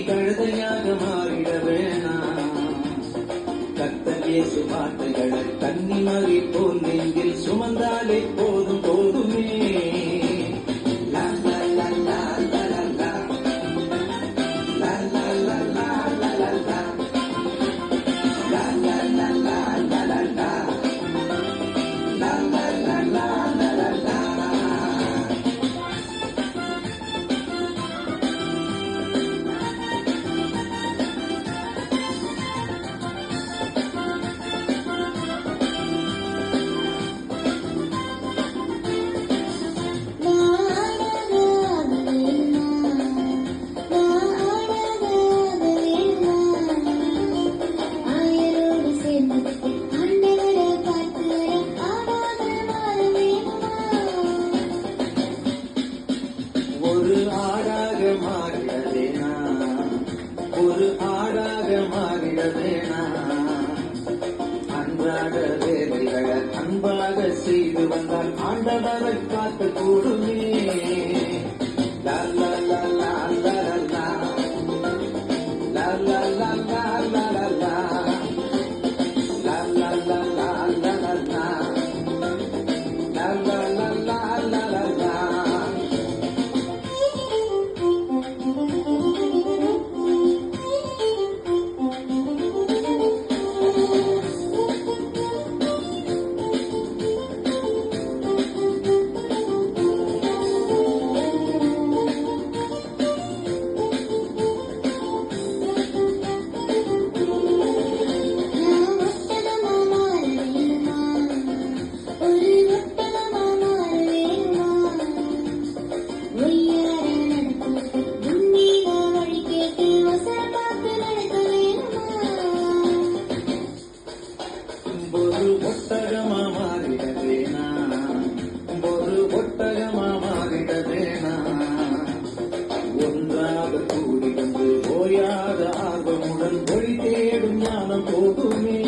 கழுதையாக மாறிட வேணாம். கர்த்தர் இயேசு வார்த்தைகளை கன்னிமரி போல் நெஞ்சில் சுமந்தாலே போதும் போதுமே. லா லா லா லா லா லா லா. லா லா லா லா லா லா லா. லா லா லா லா லா லா லா. லா லா லா லா லா லா லா. ஒரு ஆடாக மாறிடவேனா, ஒரு ஆடாக மாறிடவேனா. அன்றாட வேலைகளை அன்பாக செய்து வந்தால் ஆண்டவரை காத்து கூடுமே. லா லா லா லா லா லா. லா லா லா லா லா லா லா. லா லா லா லா லா லா லா. லா லா லா லா லா லா லா. ஒரு ஒட்டகமா மாறிடவேனா, ஒரு ஒட்டகமா மாறிடவேனா. ஒன்றாக கூடி வந்து ஓயாத ஆர்வமுடன் ஒளி தேடும் ஞானம் போதுமே.